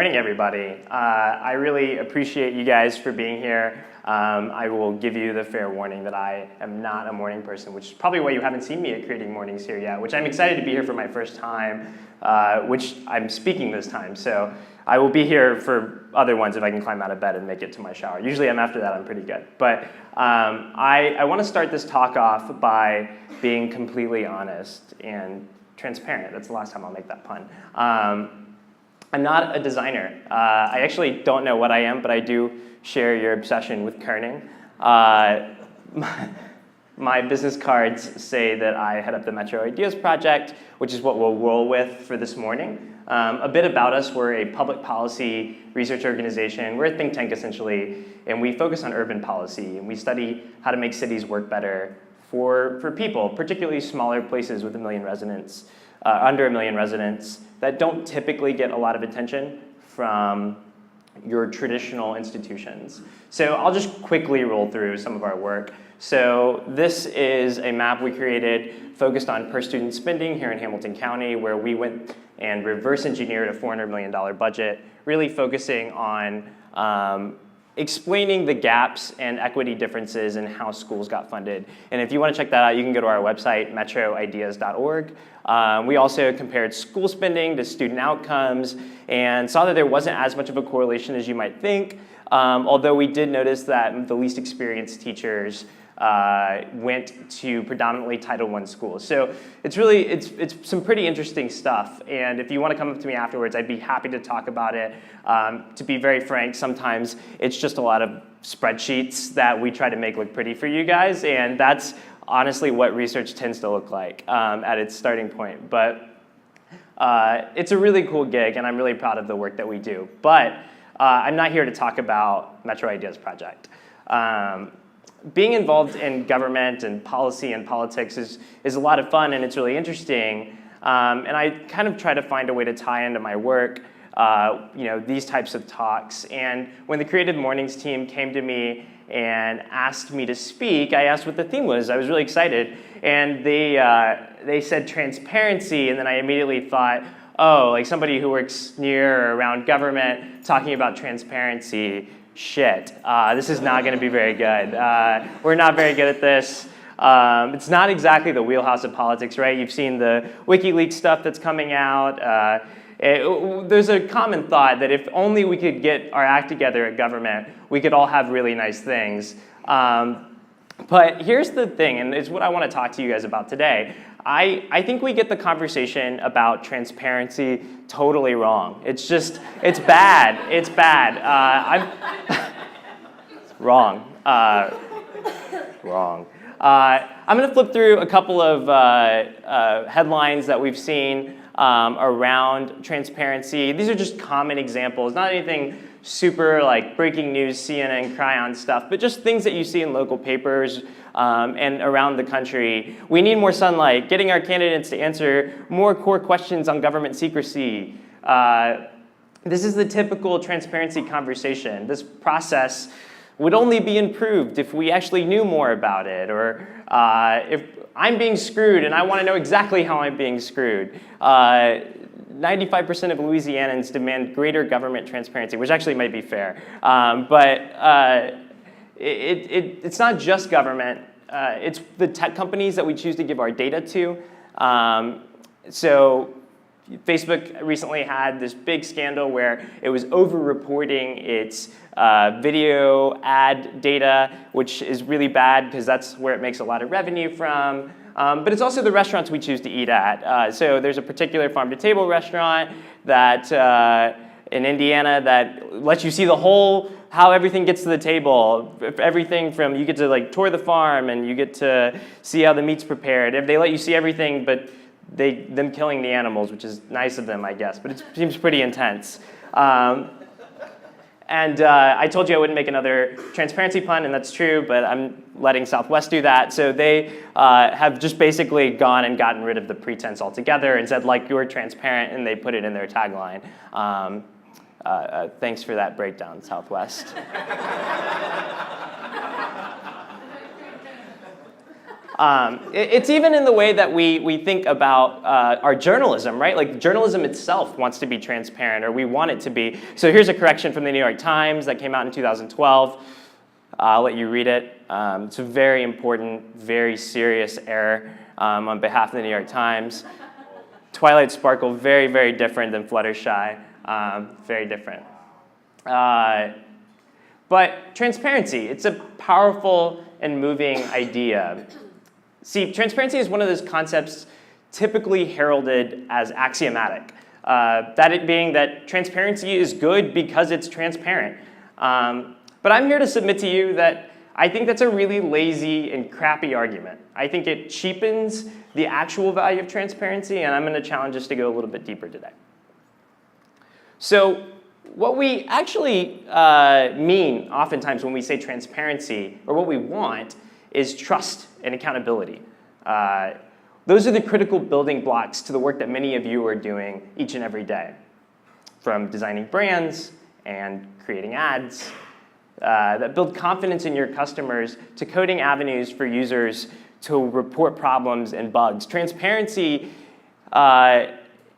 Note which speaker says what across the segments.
Speaker 1: morning, everybody. I really appreciate you guys for being here. I will give you the fair warning that I am not a morning person, which is probably why you haven't seen me at Creating Mornings here yet, which I'm excited to be here for my first time, which I'm speaking this time. So I will be here for other ones if I can climb out of bed and make it to my shower. Usually after that, I'm pretty good. But I want to start this talk off by being completely honest and transparent. That's the last time I'll make that pun. I'm not a designer. I actually don't know what I am, but I do share your obsession with kerning. My business cards say that I head up the Metro Ideas Project, which is what we'll roll with for this morning. A bit about us, we're a public policy research organization. We're a think tank, essentially, and we focus on urban policy, and we study how to make cities work better for people, particularly smaller places with 1 million residents, under 1 million residents, that don't typically get a lot of attention from your traditional institutions. So I'll just quickly roll through some of our work. So this is a map we created focused on per student spending here in Hamilton County, where we went and reverse engineered a $400 million budget, really focusing on explaining the gaps and equity differences in how schools got funded. And if you want to check that out, you can go to our website, metroideas.org. We also compared school spending to student outcomes and saw that there wasn't as much of a correlation as you might think, although we did notice that the least experienced teachers went to predominantly Title I schools. So it's some pretty interesting stuff. And if you want to come up to me afterwards, I'd be happy to talk about it. To be very frank, sometimes it's just a lot of spreadsheets that we try to make look pretty for you guys. And that's honestly what research tends to look like at its starting point. But it's a really cool gig, and I'm really proud of the work that we do. But I'm not here to talk about Metro Ideas Project. Being involved in government and policy and politics is a lot of fun, and it's really interesting. And I kind of try to find a way to tie into my work these types of talks. And when the Creative Mornings team came to me and asked me to speak, I asked what the theme was. I was really excited. And they said transparency, and then I immediately thought, oh, like somebody who works near or around government talking about transparency. Shit, this is not going to be very good. We're not very good at this. It's not exactly the wheelhouse of politics, right? You've seen the WikiLeaks stuff that's coming out. There's a common thought that if only we could get our act together at government, we could all have really nice things. But here's the thing, and it's what I want to talk to you guys about today. I think we get the conversation about transparency totally wrong. It's bad. It's bad. It's wrong. Wrong. I'm going to flip through a couple of headlines that we've seen around transparency. These are just common examples, not anything super like breaking news, CNN, Cryon stuff, but just things that you see in local papers and around the country. We need more sunlight, getting our candidates to answer more core questions on government secrecy. This is the typical transparency conversation. This process would only be improved if we actually knew more about it, or if I'm being screwed and I want to know exactly how I'm being screwed. 95% of Louisianans demand greater government transparency, which actually might be fair. But it's not just government. It's the tech companies that we choose to give our data to. So Facebook recently had this big scandal where it was over-reporting its video ad data, which is really bad because that's where it makes a lot of revenue from. But it's also the restaurants we choose to eat at. So there's a particular farm-to-table restaurant that in Indiana that lets you see the whole, how everything gets to the table. Everything from, you get to like tour the farm and you get to see how the meat's prepared. If they let you see everything, but them killing the animals, which is nice of them, I guess, but it seems pretty intense. And I told you I wouldn't make another transparency pun, and that's true, but I'm letting Southwest do that. So they have just basically gone and gotten rid of the pretense altogether and said, like, you're transparent, and they put it in their tagline. Thanks for that breakdown, Southwest. It's even in the way that we think about our journalism, right? Like journalism itself wants to be transparent, or we want it to be. So here's a correction from the New York Times that came out in 2012. I'll let you read it. It's a very important, very serious error on behalf of the New York Times. Twilight Sparkle, very, very different than Fluttershy. Very different. But transparency, it's a powerful and moving idea. See, transparency is one of those concepts typically heralded as axiomatic. That it being that transparency is good because it's transparent. But I'm here to submit to you that I think that's a really lazy and crappy argument. I think it cheapens the actual value of transparency, and I'm going to challenge us to go a little bit deeper today. So what we actually mean oftentimes when we say transparency, or what we want, is trust and accountability. Those are the critical building blocks to the work that many of you are doing each and every day, from designing brands and creating ads that build confidence in your customers, to coding avenues for users to report problems and bugs. Transparency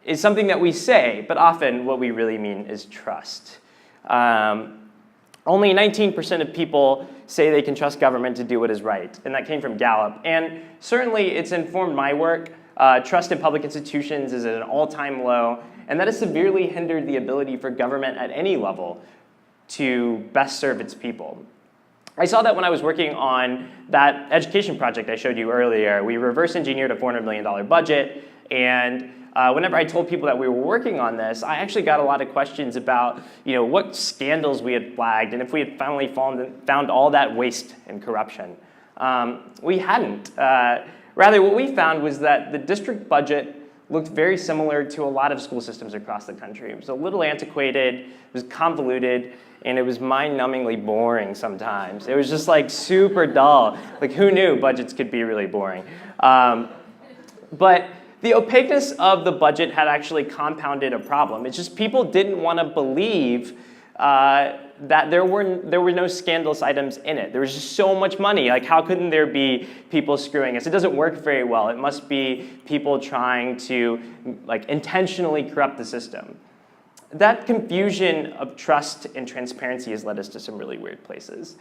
Speaker 1: is something that we say, but often what we really mean is trust. Only 19% of people say they can trust government to do what is right, and that came from Gallup. And certainly it's informed my work. Trust in public institutions is at an all-time low, and that has severely hindered the ability for government at any level to best serve its people. I saw that when I was working on that education project I showed you earlier. We reverse engineered a $400 million budget, and whenever I told people that we were working on this, I actually got a lot of questions about what scandals we had flagged and if we had finally found all that waste and corruption. We hadn't. Rather, what we found was that the district budget looked very similar to a lot of school systems across the country. It was a little antiquated, it was convoluted, and it was mind-numbingly boring sometimes. It was just like super dull. Like who knew budgets could be really boring? But the opaqueness of the budget had actually compounded a problem. It's just people didn't want to believe that there were no scandalous items in it. There was just so much money. Like, how couldn't there be people screwing us? It doesn't work very well. It must be people trying to intentionally corrupt the system. That confusion of trust and transparency has led us to some really weird places.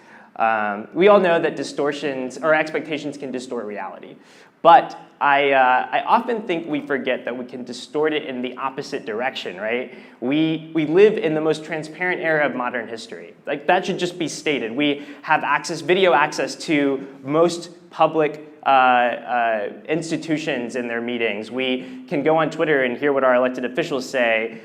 Speaker 1: We all know that distortions or expectations can distort reality. But I often think we forget that we can distort it in the opposite direction, right? We live in the most transparent era of modern history. Like, that should just be stated. We have video access to most public institutions in their meetings. We can go on Twitter and hear what our elected officials say.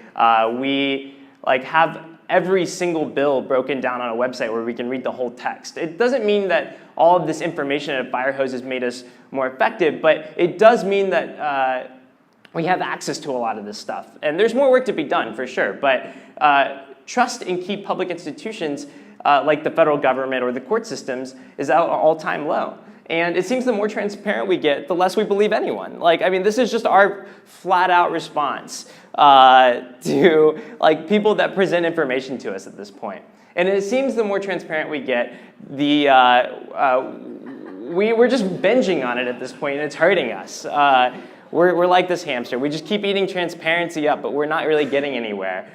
Speaker 1: We have every single bill broken down on a website where we can read the whole text. It doesn't mean that all of this information at a fire hose has made us more effective, but it does mean that we have access to a lot of this stuff. And there's more work to be done, for sure, but trust in key public institutions like the federal government or the court systems is at an all-time low. And it seems the more transparent we get, the less we believe anyone. This is just our flat-out response to people that present information to us at this point. And it seems the more transparent we get, we're just binging on it at this point, and it's hurting us. We're like this hamster. We just keep eating transparency up, but we're not really getting anywhere.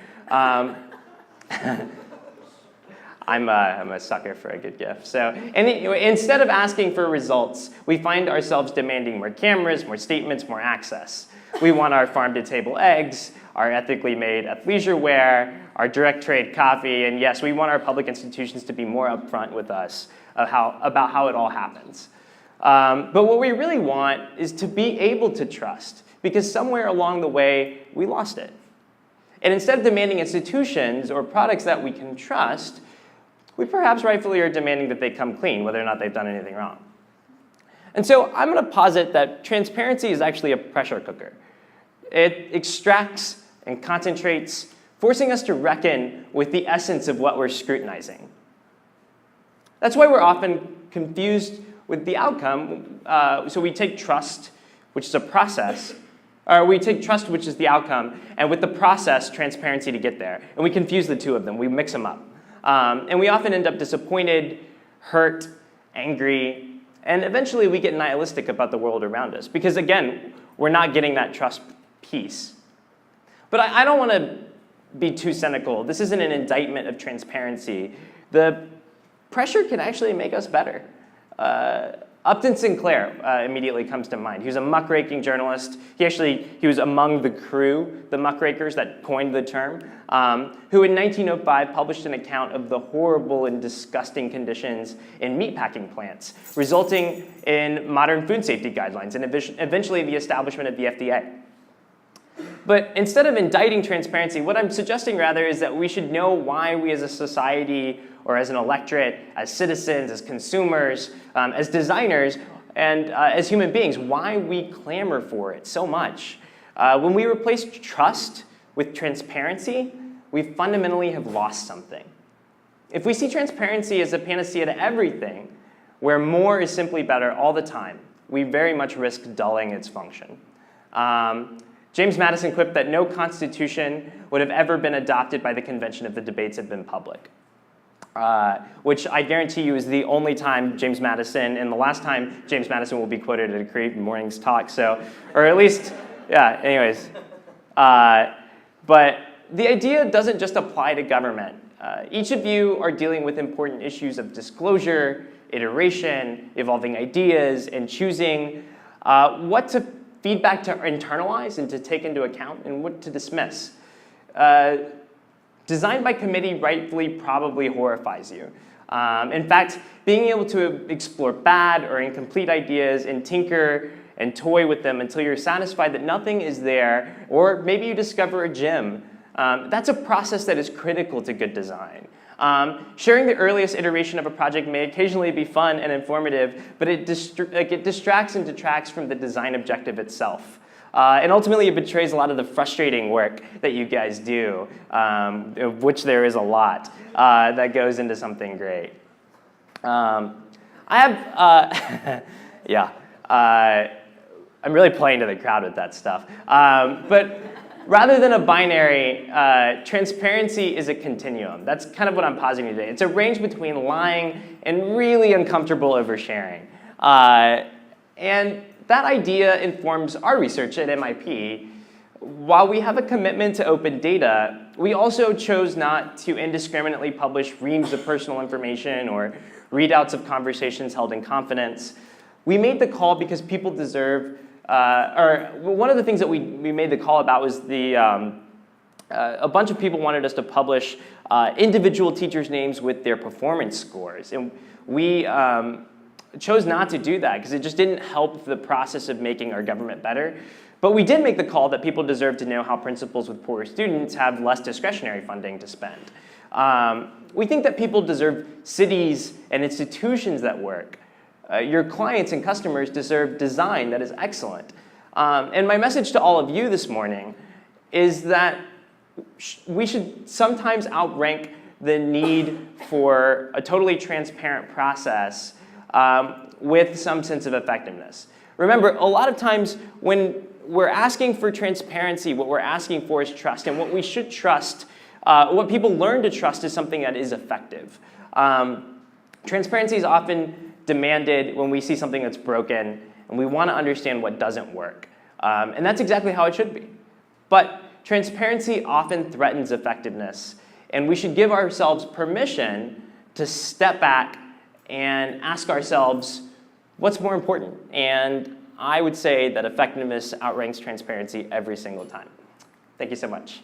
Speaker 1: I'm a sucker for a good GIF. So, instead of asking for results, we find ourselves demanding more cameras, more statements, more access. We want our farm-to-table eggs, our ethically made athleisure wear, our direct trade coffee, and yes, we want our public institutions to be more upfront with us about how it all happens. But what we really want is to be able to trust, because somewhere along the way, we lost it. And instead of demanding institutions or products that we can trust, we perhaps rightfully are demanding that they come clean, whether or not they've done anything wrong. And so I'm going to posit that transparency is actually a pressure cooker. It extracts and concentrates, forcing us to reckon with the essence of what we're scrutinizing. That's why we're often confused with the outcome. So we take trust, which is a process, or we take trust, which is the outcome, and with the process, transparency to get there. And we confuse the two of them. We mix them up. And we often end up disappointed, hurt, angry, And eventually we get nihilistic about the world around us because, again, we're not getting that trust piece. But I don't want to be too cynical. This isn't an indictment of transparency. The pressure can actually make us better. Upton Sinclair immediately comes to mind. He was a muckraking journalist. He was among the crew, the muckrakers that coined the term, who in 1905 published an account of the horrible and disgusting conditions in meatpacking plants, resulting in modern food safety guidelines and eventually the establishment of the FDA. But instead of indicting transparency, what I'm suggesting rather is that we should know why we as a society or as an electorate, as citizens, as consumers, as designers, and as human beings, why we clamor for it so much. When we replace trust with transparency, we fundamentally have lost something. If we see transparency as a panacea to everything, where more is simply better all the time, we very much risk dulling its function. James Madison quipped that no constitution would have ever been adopted by the convention if the debates had been public. Which I guarantee you is the only time James Madison, and the last time James Madison will be quoted at a CreativeMornings talk, so, or at least, yeah, anyways. But the idea doesn't just apply to government. Each of you are dealing with important issues of disclosure, iteration, evolving ideas, and choosing what to feedback to internalize and to take into account and what to dismiss. Design by committee rightfully probably horrifies you. In fact, being able to explore bad or incomplete ideas and tinker and toy with them until you're satisfied that nothing is there, or maybe you discover a gem, that's a process that is critical to good design. Sharing the earliest iteration of a project may occasionally be fun and informative, but it distracts and detracts from the design objective itself. And ultimately, it betrays a lot of the frustrating work that you guys do, of which there is a lot, that goes into something great. I have, yeah, I'm really playing to the crowd with that stuff. But rather than a binary, transparency is a continuum. That's kind of what I'm positing today. It's a range between lying and really uncomfortable oversharing. And that idea informs our research at MIP. While we have a commitment to open data, we also chose not to indiscriminately publish reams of personal information or readouts of conversations held in confidence. We made the call because people deserve, or one of the things that we made the call about was a bunch of people wanted us to publish individual teachers' names with their performance scores. And we chose not to do that because it just didn't help the process of making our government better. But we did make the call that people deserve to know how principals with poorer students have less discretionary funding to spend. We think that people deserve cities and institutions that work. Your clients and customers deserve design that is excellent. And my message to all of you this morning is that we should sometimes outrank the need for a totally transparent process with some sense of effectiveness. Remember, a lot of times when we're asking for transparency, what we're asking for is trust. And what we should trust, what people learn to trust is something that is effective. Transparency is often demanded when we see something that's broken and we want to understand what doesn't work. And that's exactly how it should be. But transparency often threatens effectiveness. And we should give ourselves permission to step back and ask ourselves, what's more important? And I would say that effectiveness outranks transparency every single time. Thank you so much.